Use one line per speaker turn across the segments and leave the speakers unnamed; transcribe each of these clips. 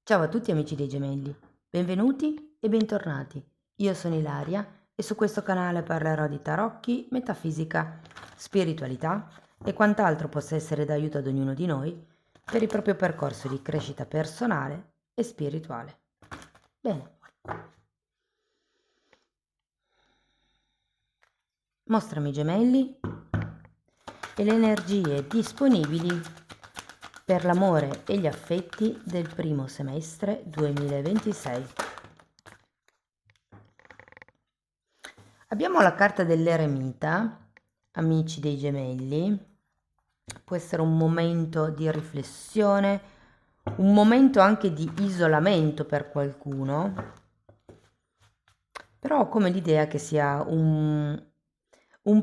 Ciao a tutti amici dei gemelli, benvenuti e bentornati. Io sono Ilaria e su questo canale parlerò di tarocchi, metafisica, spiritualità e quant'altro possa essere d'aiuto ad ognuno di noi per il proprio percorso di crescita personale e spirituale. Bene, mostrami i gemelli e le energie disponibili per l'amore e gli affetti del primo semestre 2026. Abbiamo la carta dell'eremita, amici dei gemelli. Può essere un momento di riflessione, un momento anche di isolamento per qualcuno, però ho come l'idea che sia un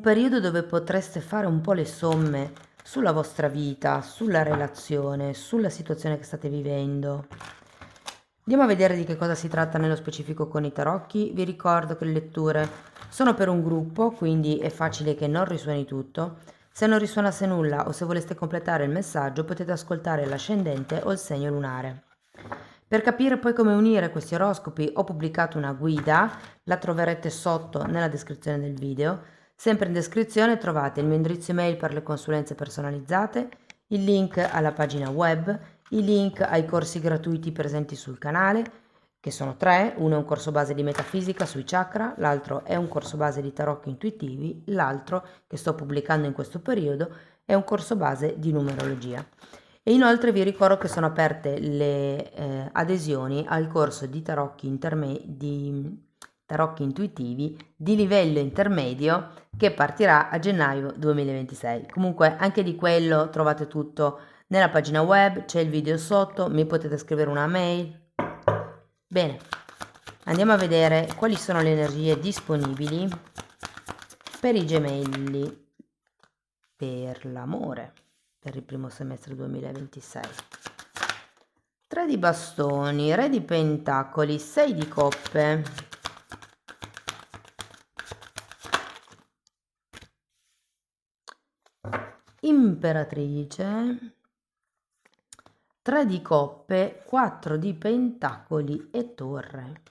periodo dove potreste fare un po' le somme sulla vostra vita, sulla relazione, sulla situazione che state vivendo. Andiamo a vedere di che cosa si tratta nello specifico con i tarocchi. Vi ricordo che le letture sono per un gruppo, quindi è facile che non risuoni tutto. Se non risuonasse nulla o se voleste completare il messaggio, potete ascoltare l'ascendente o il segno lunare. Per capire poi come unire questi oroscopi ho pubblicato una guida, la troverete sotto nella descrizione del video. Sempre in descrizione trovate il mio indirizzo email per le consulenze personalizzate, il link alla pagina web, i link ai corsi gratuiti presenti sul canale, che sono tre: uno è un corso base di metafisica sui chakra, l'altro è un corso base di tarocchi intuitivi, l'altro, che sto pubblicando in questo periodo, è un corso base di numerologia. E inoltre vi ricordo che sono aperte le adesioni al corso di di tarocchi intuitivi di livello intermedio che partirà a gennaio 2026. Comunque anche di quello trovate tutto nella pagina web, c'è il video sotto, mi potete scrivere una mail. Bene, andiamo a vedere quali sono le energie disponibili per i gemelli per l'amore per il primo semestre 2026. 3 di bastoni, re di pentacoli, 6 di coppe, imperatrice, 3 di coppe, 4 di pentacoli e torre.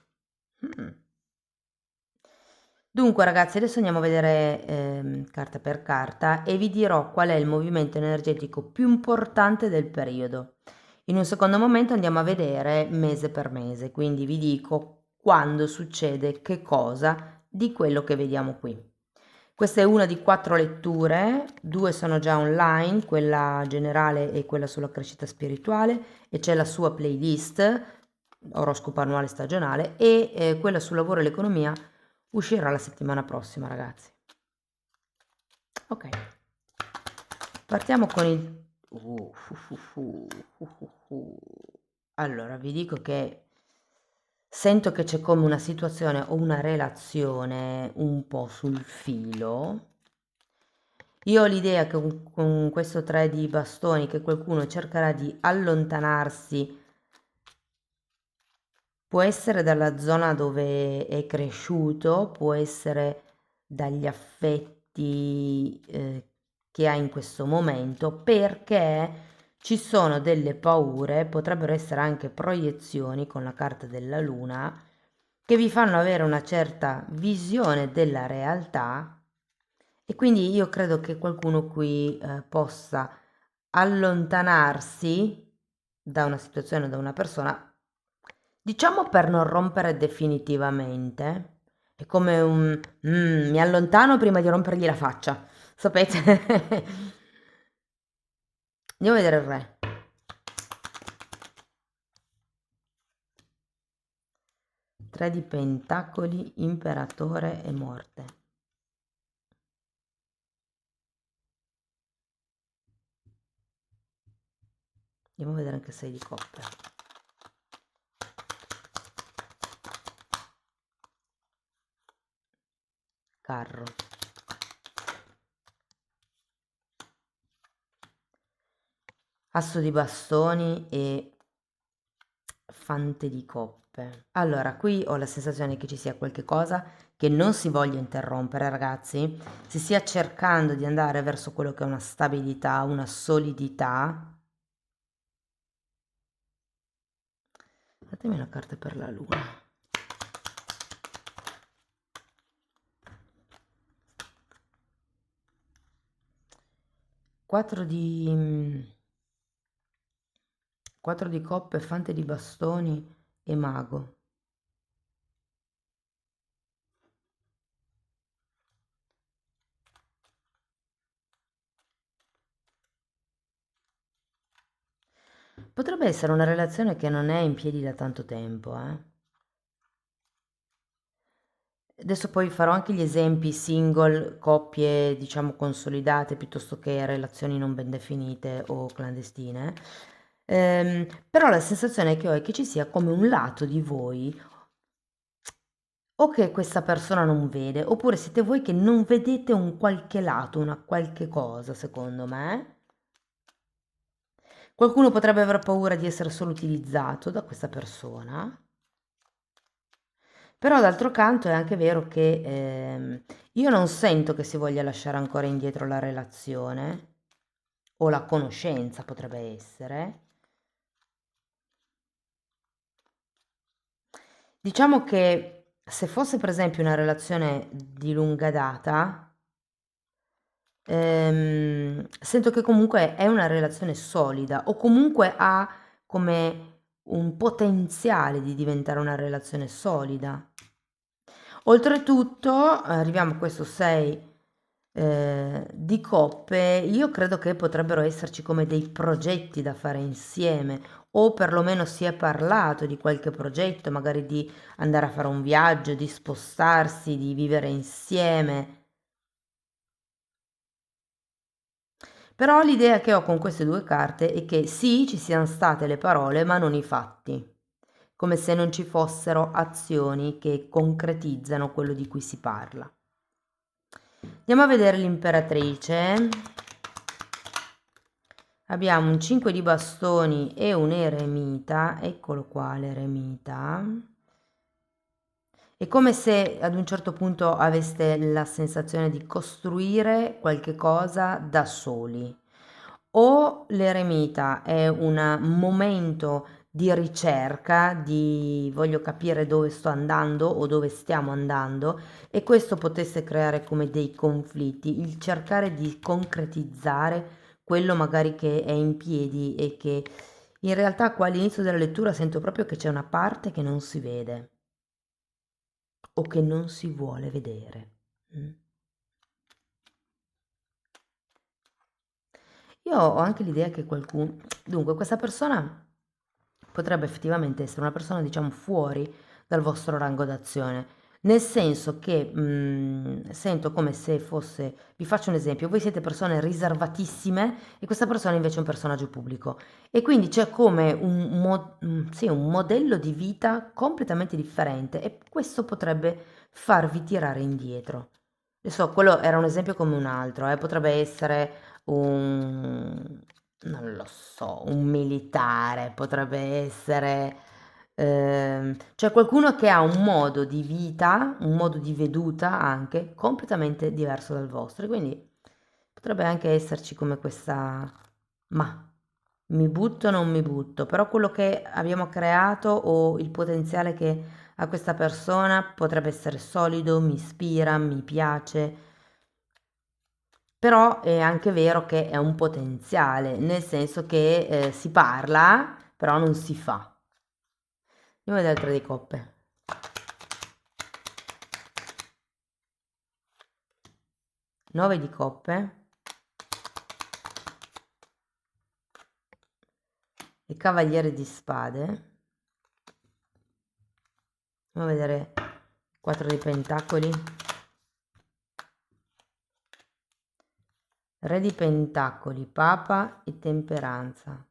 Dunque ragazzi, adesso andiamo a vedere carta per carta e vi dirò qual è il movimento energetico più importante del periodo. In un secondo momento andiamo a vedere mese per mese, quindi vi dico quando succede che cosa di quello che vediamo qui. Questa è una di 4 letture, 2 sono già online, quella generale e quella sulla crescita spirituale, e c'è la sua playlist, oroscopo annuale stagionale, e quella sul lavoro e l'economia uscirà la settimana prossima, ragazzi. Ok, partiamo con il... Allora, vi dico che sento che c'è come una situazione o una relazione un po' sul filo. Io ho l'idea che con questo 3 di bastoni che qualcuno cercherà di allontanarsi, può essere dalla zona dove è cresciuto, può essere dagli affetti che ha in questo momento, perché ci sono delle paure, potrebbero essere anche proiezioni con la carta della luna, che vi fanno avere una certa visione della realtà, e quindi io credo che qualcuno qui possa allontanarsi da una situazione, da una persona, diciamo per non rompere definitivamente. È come un mi allontano prima di rompergli la faccia, sapete? Andiamo a vedere il re. 3 di pentacoli, imperatore e morte. Andiamo a vedere anche 6 di coppe. Carro. Asso di bastoni e fante di coppe. Allora, qui ho la sensazione che ci sia qualche cosa che non si voglia interrompere, ragazzi. Si stia cercando di andare verso quello che è una stabilità, una solidità. Datemi una carta per la luna. Quattro di coppe, fante di bastoni e mago. Potrebbe essere una relazione che non è in piedi da tanto tempo, eh. Adesso poi farò anche gli esempi single, coppie diciamo consolidate piuttosto che relazioni non ben definite o clandestine. Però la sensazione che ho è che ci sia come un lato di voi o che questa persona non vede, oppure siete voi che non vedete un qualche lato, una qualche cosa, secondo me. Qualcuno potrebbe aver paura di essere solo utilizzato da questa persona. Però d'altro canto è anche vero che io non sento che si voglia lasciare ancora indietro la relazione o la conoscenza potrebbe essere. Diciamo che se fosse per esempio una relazione di lunga data, sento che comunque è una relazione solida o comunque ha come un potenziale di diventare una relazione solida. Oltretutto, arriviamo a questo 6 di coppe, io credo che potrebbero esserci come dei progetti da fare insieme, o perlomeno si è parlato di qualche progetto, magari di andare a fare un viaggio, di spostarsi, di vivere insieme. Però l'idea che ho con queste due carte è che sì, ci siano state le parole, ma non i fatti, come se non ci fossero azioni che concretizzano quello di cui si parla. Andiamo a vedere l'imperatrice. Abbiamo un 5 di bastoni e un eremita. Eccolo qua l'eremita. È come se ad un certo punto aveste la sensazione di costruire qualche cosa da soli. O l'eremita è un momento di ricerca, di voglio capire dove sto andando o dove stiamo andando, e questo potesse creare come dei conflitti, il cercare di concretizzare quello magari che è in piedi e che in realtà qua all'inizio della lettura sento proprio che c'è una parte che non si vede o che non si vuole vedere. Mm. Io ho anche l'idea che qualcuno... Dunque, questa persona potrebbe effettivamente essere una persona, diciamo, fuori dal vostro rango d'azione, nel senso che sento come se fosse... Vi faccio un esempio, voi siete persone riservatissime e questa persona invece è un personaggio pubblico e quindi c'è come sì, un modello di vita completamente differente e questo potrebbe farvi tirare indietro. Adesso quello era un esempio come un altro, potrebbe essere un, non lo so, un militare, potrebbe essere, cioè qualcuno che ha un modo di vita, un modo di veduta anche completamente diverso dal vostro. E quindi potrebbe anche esserci come questa, ma mi butto o non mi butto, però quello che abbiamo creato o il potenziale che ha questa persona potrebbe essere solido, mi ispira, mi piace. Però è anche vero che è un potenziale, nel senso che si parla, però non si fa. Andiamo a vedere il 3 di coppe. 9 di coppe e cavaliere di spade. Andiamo a vedere 4 di pentacoli. Re di pentacoli, papa e temperanza.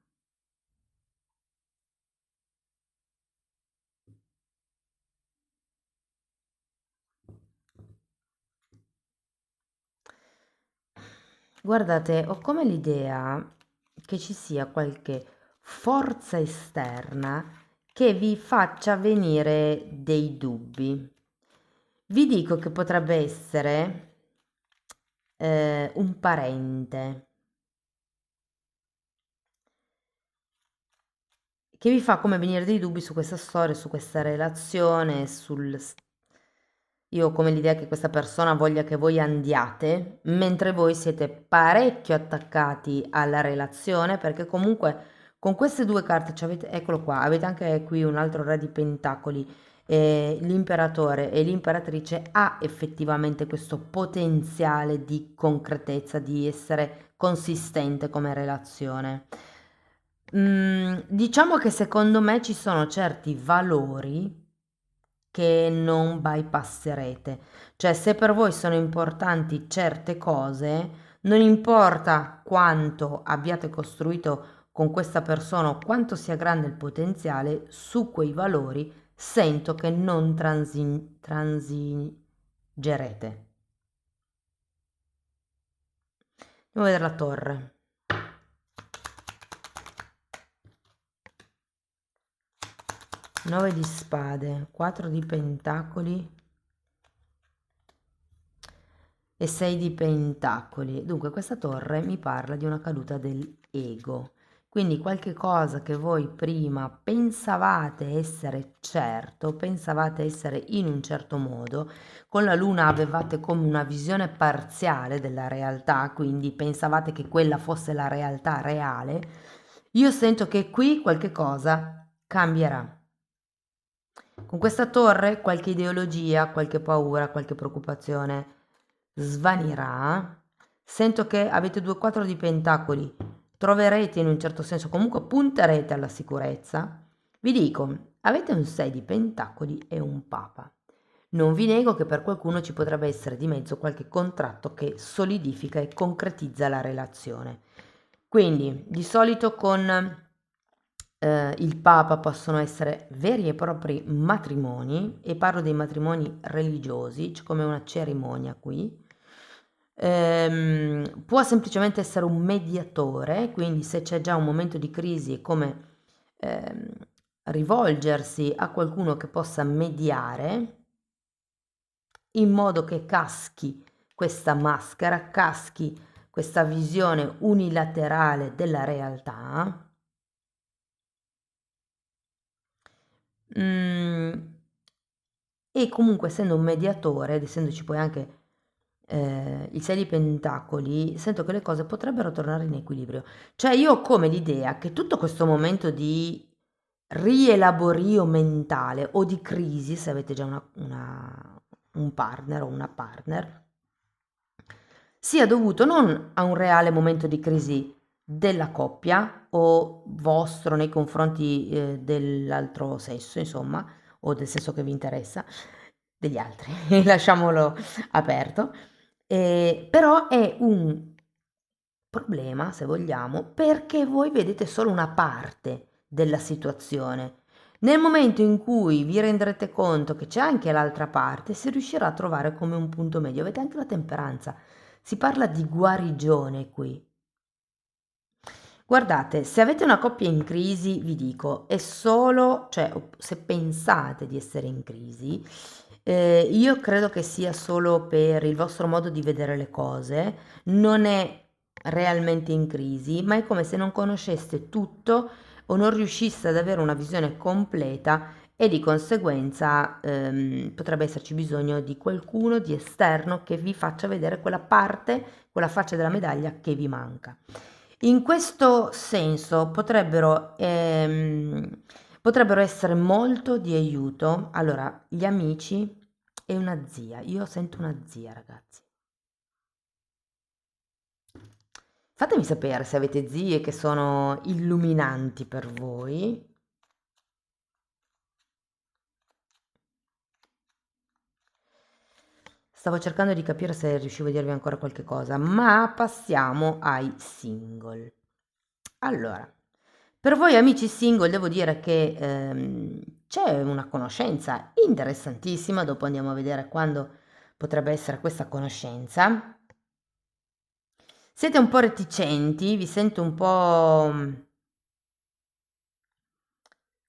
Guardate, ho come l'idea che ci sia qualche forza esterna che vi faccia venire dei dubbi. Vi dico che potrebbe essere un parente che vi fa come venire dei dubbi su questa storia, su questa relazione, io ho come l'idea che questa persona voglia che voi andiate, mentre voi siete parecchio attaccati alla relazione, perché comunque con queste due carte, eccolo qua, avete anche qui un altro re di pentacoli, l'imperatore e l'imperatrice ha effettivamente questo potenziale di concretezza, di essere consistente come relazione. Diciamo che secondo me ci sono certi valori che non bypasserete. Cioè, se per voi sono importanti certe cose, non importa quanto abbiate costruito con questa persona o quanto sia grande il potenziale, su quei valori sento che non transigerete. Andiamo a vedere la torre. Nove di spade, 4 di pentacoli e 6 di pentacoli. Dunque questa torre mi parla di una caduta dell'ego. Quindi qualche cosa che voi prima pensavate essere certo, pensavate essere in un certo modo, con la luna avevate come una visione parziale della realtà, quindi pensavate che quella fosse la realtà reale. Io sento che qui qualche cosa cambierà. Con questa torre qualche ideologia, qualche paura, qualche preoccupazione svanirà. Sento che avete 2 4 di pentacoli, troverete in un certo senso, comunque punterete alla sicurezza. Vi dico, avete un 6 di pentacoli e un papa. Non vi nego che per qualcuno ci potrebbe essere di mezzo qualche contratto che solidifica e concretizza la relazione. Quindi, di solito con il Papa possono essere veri e propri matrimoni, e parlo dei matrimoni religiosi, c'è come una cerimonia qui. Può semplicemente essere un mediatore, quindi se c'è già un momento di crisi è come ehm, rivolgersi a qualcuno che possa mediare in modo che caschi questa maschera, caschi questa visione unilaterale della realtà. Mm, e comunque essendo un mediatore, ed essendoci poi anche il 6 di pentacoli, sento che le cose potrebbero tornare in equilibrio. Cioè io ho come l'idea che tutto questo momento di rielaborio mentale o di crisi, se avete già un partner o una partner, sia dovuto non a un reale momento di crisi della coppia o vostro nei confronti dell'altro sesso, insomma, o del sesso che vi interessa, degli altri, lasciamolo aperto. Però è un problema, se vogliamo, perché voi vedete solo una parte della situazione. Nel momento in cui vi renderete conto che c'è anche l'altra parte, si riuscirà a trovare come un punto medio. Avete anche la temperanza. Si parla di guarigione qui. Guardate, se avete una coppia in crisi, vi dico, è solo, cioè, se pensate di essere in crisi, io credo che sia solo per il vostro modo di vedere le cose, non è realmente in crisi, ma è come se non conosceste tutto o non riuscisse ad avere una visione completa e di conseguenza potrebbe esserci bisogno di qualcuno di esterno che vi faccia vedere quella parte, quella faccia della medaglia che vi manca. In questo senso potrebbero essere molto di aiuto. Allora, gli amici e una zia. Io sento una zia, ragazzi. Fatemi sapere se avete zie che sono illuminanti per voi. Stavo cercando di capire se riuscivo a dirvi ancora qualche cosa, ma passiamo ai single. Allora, per voi amici single devo dire che c'è una conoscenza interessantissima, dopo andiamo a vedere quando potrebbe essere questa conoscenza. Siete un po' reticenti, vi sento un po'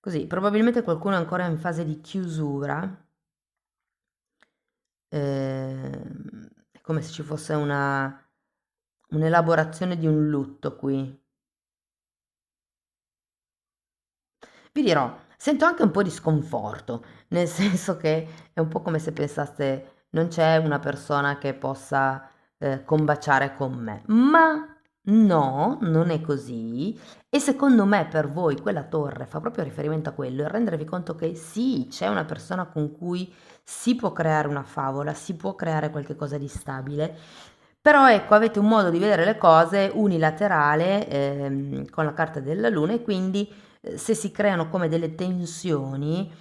così, probabilmente qualcuno è ancora in fase di chiusura. È come se ci fosse un'elaborazione di un lutto qui. Vi dirò, sento anche un po' di sconforto, nel senso che è un po' come se pensaste non c'è una persona che possa combaciare con me, ma no, non è così. E secondo me per voi quella torre fa proprio riferimento a quello, e rendervi conto che sì, c'è una persona con cui si può creare una favola, si può creare qualcosa di stabile, però ecco, avete un modo di vedere le cose unilaterale con la carta della luna e quindi se si creano come delle tensioni,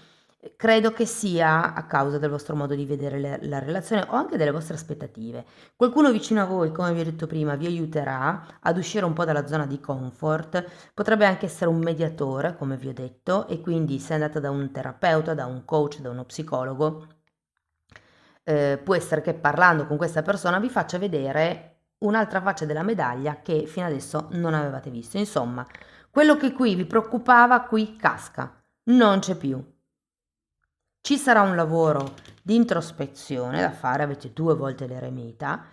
credo che sia a causa del vostro modo di vedere la relazione o anche delle vostre aspettative. Qualcuno vicino a voi, come vi ho detto prima, vi aiuterà ad uscire un po' dalla zona di comfort, potrebbe anche essere un mediatore, come vi ho detto, e quindi se andate da un terapeuta, da un coach, da uno psicologo, può essere che parlando con questa persona vi faccia vedere un'altra faccia della medaglia che fino adesso non avevate visto. Insomma, quello che qui vi preoccupava, qui casca, non c'è più. Ci sarà un lavoro di introspezione da fare, avete 2 volte l'eremita,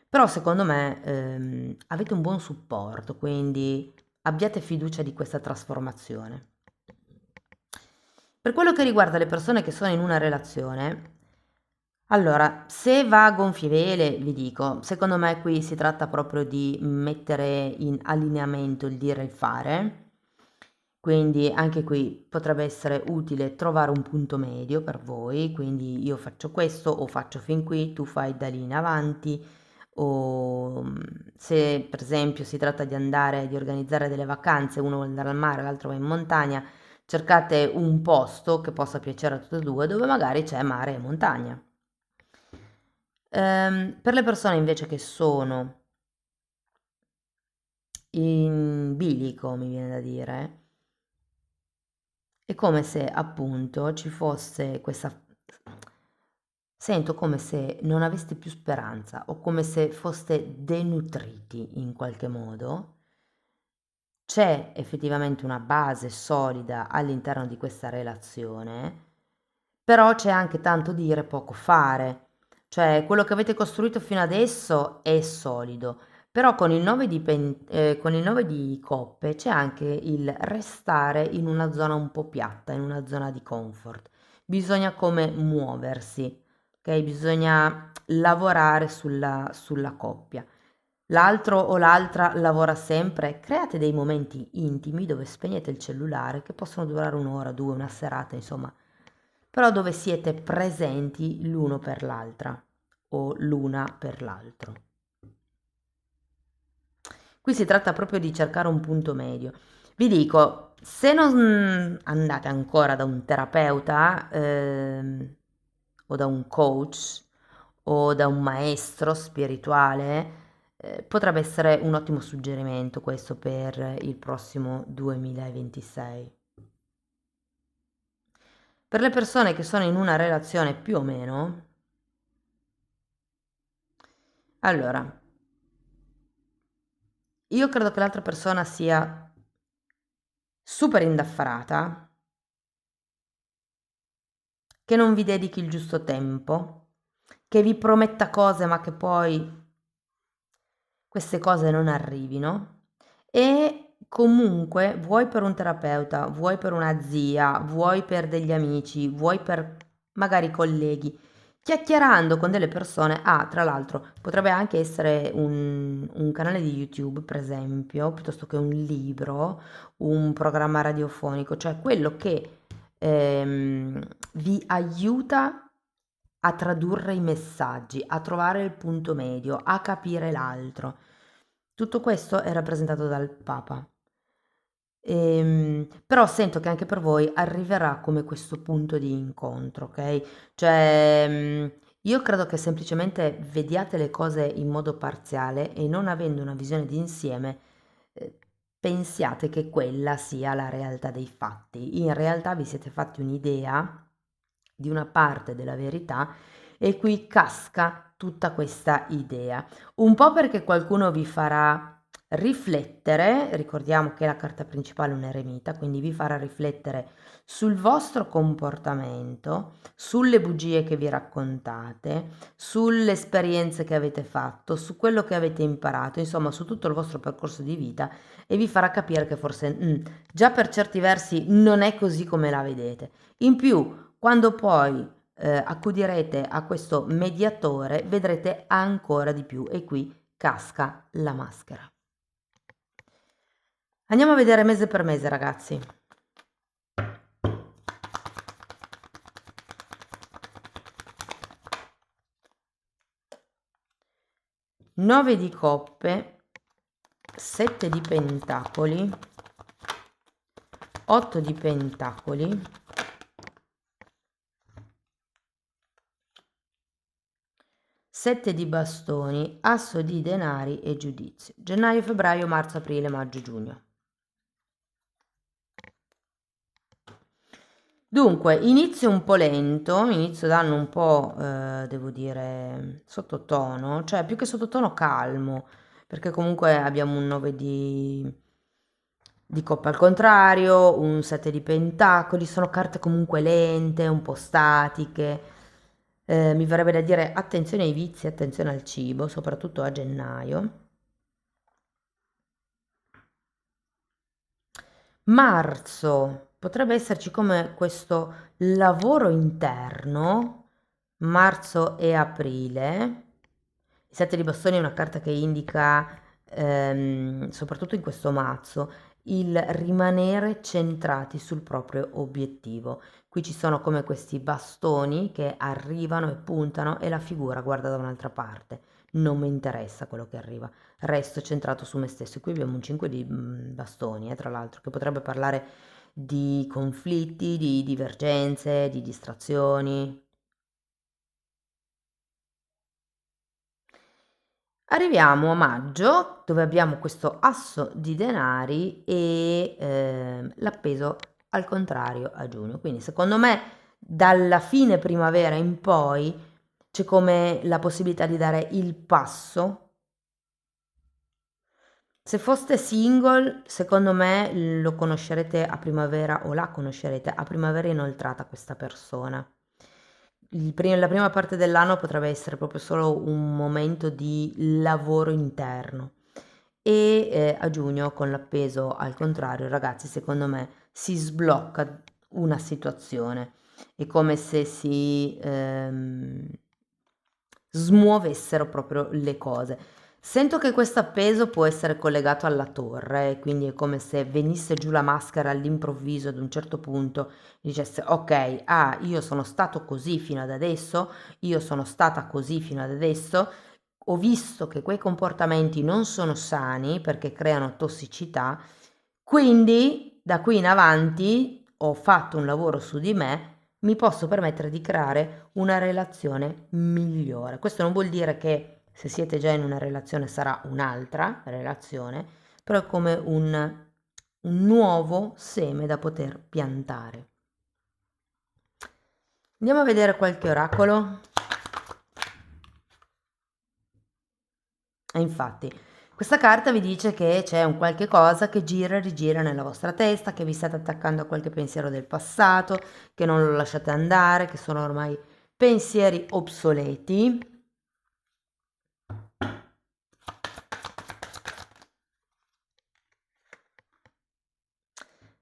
però secondo me avete un buon supporto, quindi abbiate fiducia di questa trasformazione. Per quello che riguarda le persone che sono in una relazione, allora, se va a gonfie vele, vi dico, secondo me qui si tratta proprio di mettere in allineamento il dire e il fare, quindi anche qui potrebbe essere utile trovare un punto medio per voi, quindi io faccio questo o faccio fin qui, tu fai da lì in avanti, o se per esempio si tratta di andare, di organizzare delle vacanze, uno vuole andare al mare, l'altro va in montagna, cercate un posto che possa piacere a tutte e due, dove magari c'è mare e montagna. Per le persone invece che sono in bilico, mi viene da dire, è come se appunto ci fosse questa... Sento come se non aveste più speranza o come se foste denutriti in qualche modo. C'è effettivamente una base solida all'interno di questa relazione, però c'è anche tanto dire, poco fare. Cioè, quello che avete costruito fino adesso è solido, però con il 9 di coppe c'è anche il restare in una zona un po' piatta, in una zona di comfort. Bisogna come muoversi, ok? Bisogna lavorare sulla coppia. L'altro o l'altra lavora sempre, create dei momenti intimi dove spegnete il cellulare che possono durare un'ora, due, una serata, insomma, però dove siete presenti l'uno per l'altra o l'una per l'altro. Qui si tratta proprio di cercare un punto medio. Vi dico, se non andate ancora da un terapeuta o da un coach o da un maestro spirituale, potrebbe essere un ottimo suggerimento questo per il prossimo 2026. Per le persone che sono in una relazione più o meno, allora, io credo che l'altra persona sia super indaffarata, che non vi dedichi il giusto tempo, che vi prometta cose ma che poi queste cose non arrivino e comunque vuoi per un terapeuta, vuoi per una zia, vuoi per degli amici, vuoi per magari colleghi, chiacchierando con delle persone, tra l'altro potrebbe anche essere un canale di YouTube, per esempio, piuttosto che un libro, un programma radiofonico, cioè quello che vi aiuta a tradurre i messaggi, a trovare il punto medio, a capire l'altro. Tutto questo è rappresentato dal Papa. Però sento che anche per voi arriverà come questo punto di incontro, ok? Cioè, io credo che semplicemente vediate le cose in modo parziale e non avendo una visione d'insieme, pensiate che quella sia la realtà dei fatti. In realtà vi siete fatti un'idea di una parte della verità e qui casca tutta questa idea. Un po' perché qualcuno vi farà riflettere, ricordiamo che la carta principale è un eremita, quindi vi farà riflettere sul vostro comportamento, sulle bugie che vi raccontate, sulle esperienze che avete fatto, su quello che avete imparato, insomma su tutto il vostro percorso di vita, e vi farà capire che forse già per certi versi non è così come la vedete. In più, quando poi accudirete a questo mediatore, vedrete ancora di più e qui casca la maschera. Andiamo a vedere mese per mese, ragazzi. Nove di coppe, 7 di pentacoli, 8 di pentacoli, 7 di bastoni, asso di denari e giudizio. Gennaio, febbraio, marzo, aprile, maggio, giugno. Dunque, inizio un po' lento, inizio d'anno un po', devo dire, sottotono, cioè più che sottotono calmo, perché comunque abbiamo un 9 di coppe al contrario, un 7 di pentacoli, sono carte comunque lente, un po' statiche. Mi verrebbe da dire attenzione ai vizi, attenzione al cibo, soprattutto a gennaio. Marzo potrebbe esserci come questo lavoro interno, marzo e aprile. Il 7 di bastoni è una carta che indica, soprattutto in questo mazzo, il rimanere centrati sul proprio obiettivo. Qui ci sono come questi bastoni che arrivano e puntano e la figura guarda da un'altra parte. Non mi interessa quello che arriva, resto centrato su me stesso. E qui abbiamo un 5 di bastoni, tra l'altro, che potrebbe parlare di conflitti, di divergenze, di distrazioni. Arriviamo a maggio, dove abbiamo questo asso di denari e l'appeso al contrario a giugno. Quindi secondo me dalla fine primavera in poi c'è come la possibilità di dare il passo. Se foste single, secondo me lo conoscerete a primavera o la conoscerete a primavera inoltrata questa persona. La prima parte dell'anno potrebbe essere proprio solo un momento di lavoro interno e a giugno con l'appeso al contrario, ragazzi, secondo me si sblocca una situazione. È come se si smuovessero proprio le cose. Sento che questo appeso può essere collegato alla torre, quindi è come se venisse giù la maschera all'improvviso ad un certo punto, dicesse ok, io sono stato così fino ad adesso, io sono stata così fino ad adesso, ho visto che quei comportamenti non sono sani perché creano tossicità, quindi da qui in avanti ho fatto un lavoro su di me, mi posso permettere di creare una relazione migliore. Questo non vuol dire che se siete già in una relazione sarà un'altra relazione, però è come un nuovo seme da poter piantare. Andiamo a vedere qualche oracolo. E infatti, questa carta vi dice che c'è un qualche cosa che gira e rigira nella vostra testa, che vi state attaccando a qualche pensiero del passato, che non lo lasciate andare, che sono ormai pensieri obsoleti.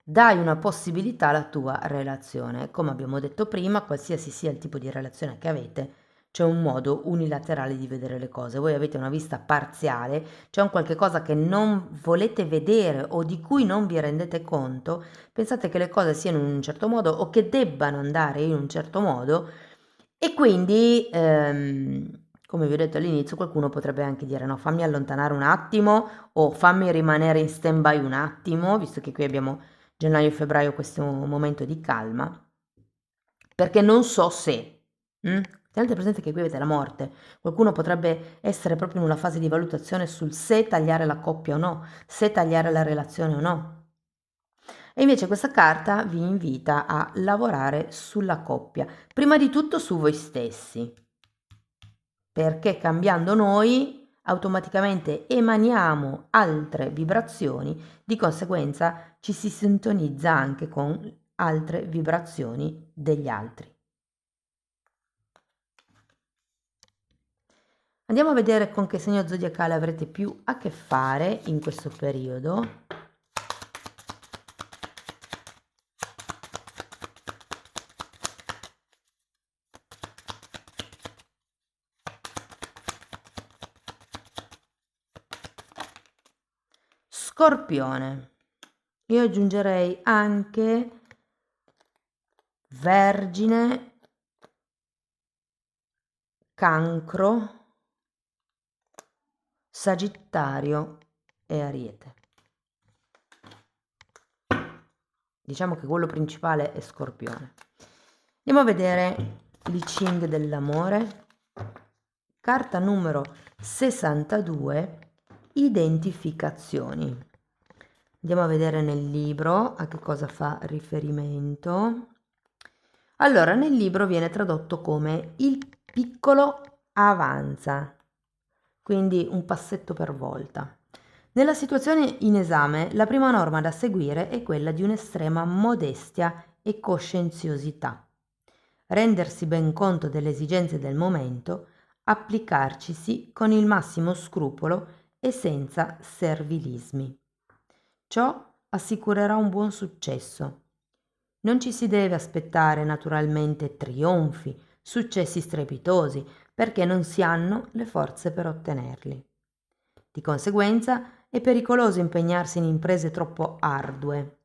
Dai una possibilità alla tua relazione. Come abbiamo detto prima, qualsiasi sia il tipo di relazione che avete, c'è un modo unilaterale di vedere le cose. Voi avete una vista parziale, c'è un qualche cosa che non volete vedere o di cui non vi rendete conto, pensate che le cose siano in un certo modo o che debbano andare in un certo modo e quindi, come vi ho detto all'inizio, qualcuno potrebbe anche dire no, fammi allontanare un attimo o fammi rimanere in stand-by un attimo, visto che qui abbiamo gennaio e febbraio questo momento di calma, perché non so se. Tenete presente che qui avete la morte, qualcuno potrebbe essere proprio in una fase di valutazione sul se tagliare la coppia o no, se tagliare la relazione o no. E invece questa carta vi invita a lavorare sulla coppia, prima di tutto su voi stessi, perché cambiando noi automaticamente emaniamo altre vibrazioni, di conseguenza ci si sintonizza anche con altre vibrazioni degli altri. Andiamo a vedere con che segno zodiacale avrete più a che fare in questo periodo. Scorpione. Io aggiungerei anche Vergine, Cancro, Sagittario e Ariete. Diciamo che quello principale è Scorpione. Andiamo a vedere l'I Ching dell'amore. Carta numero 62, identificazioni. Andiamo a vedere nel libro a che cosa fa riferimento. Allora, nel libro viene tradotto come il piccolo avanza, quindi un passetto per volta. Nella situazione in esame, la prima norma da seguire è quella di un'estrema modestia e coscienziosità. Rendersi ben conto delle esigenze del momento, applicarcisi con il massimo scrupolo e senza servilismi. Ciò assicurerà un buon successo. Non ci si deve aspettare naturalmente trionfi, successi strepitosi, perché non si hanno le forze per ottenerli. Di conseguenza è pericoloso impegnarsi in imprese troppo ardue,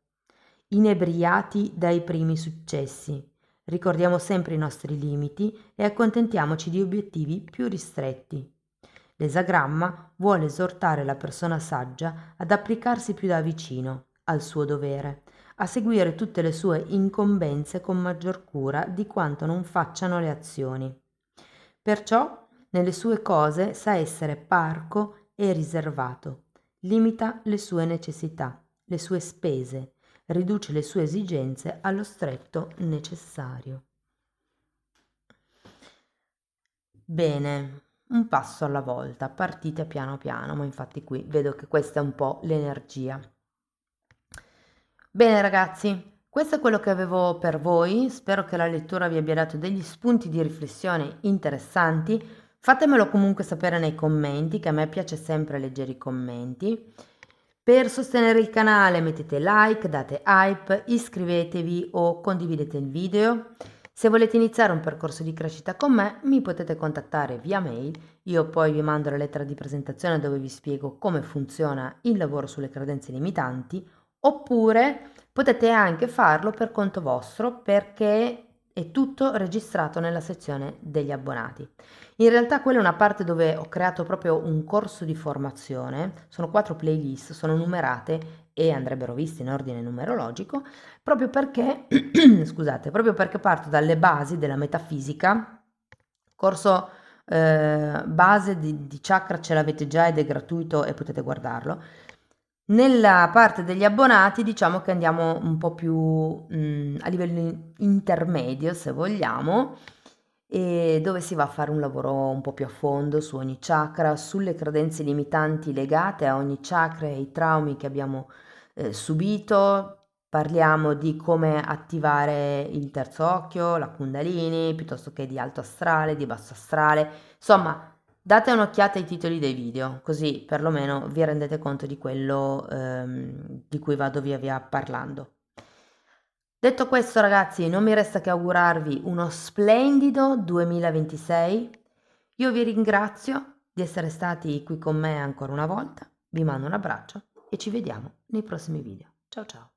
inebriati dai primi successi. Ricordiamo sempre i nostri limiti e accontentiamoci di obiettivi più ristretti. L'esagramma vuole esortare la persona saggia ad applicarsi più da vicino al suo dovere, a seguire tutte le sue incombenze con maggior cura di quanto non facciano le azioni. Perciò, nelle sue cose sa essere parco e riservato, limita le sue necessità, le sue spese, riduce le sue esigenze allo stretto necessario. Bene, un passo alla volta, partite piano piano, ma infatti qui vedo che questa è un po' l'energia. Bene ragazzi, questo è quello che avevo per voi, spero che la lettura vi abbia dato degli spunti di riflessione interessanti, fatemelo comunque sapere nei commenti, che a me piace sempre leggere i commenti. Per sostenere il canale mettete like, date hype, iscrivetevi o condividete il video. Se volete iniziare un percorso di crescita con me, mi potete contattare via mail, io poi vi mando la lettera di presentazione dove vi spiego come funziona il lavoro sulle credenze limitanti, oppure potete anche farlo per conto vostro perché è tutto registrato nella sezione degli abbonati. In realtà quella è una parte dove ho creato proprio un corso di formazione, sono 4 playlist, sono numerate e andrebbero viste in ordine numerologico, proprio perché, scusate, proprio perché parto dalle basi della metafisica, corso base di chakra ce l'avete già ed è gratuito e potete guardarlo. Nella parte degli abbonati diciamo che andiamo un po' più a livello intermedio, se vogliamo, e dove si va a fare un lavoro un po' più a fondo su ogni chakra, sulle credenze limitanti legate a ogni chakra e ai traumi che abbiamo subito. Parliamo di come attivare il terzo occhio, la Kundalini, piuttosto che di alto astrale, di basso astrale. Insomma, date un'occhiata ai titoli dei video, così perlomeno vi rendete conto di quello di cui vado via via parlando. Detto questo, ragazzi, non mi resta che augurarvi uno splendido 2026. Io vi ringrazio di essere stati qui con me ancora una volta, vi mando un abbraccio e ci vediamo nei prossimi video. Ciao ciao!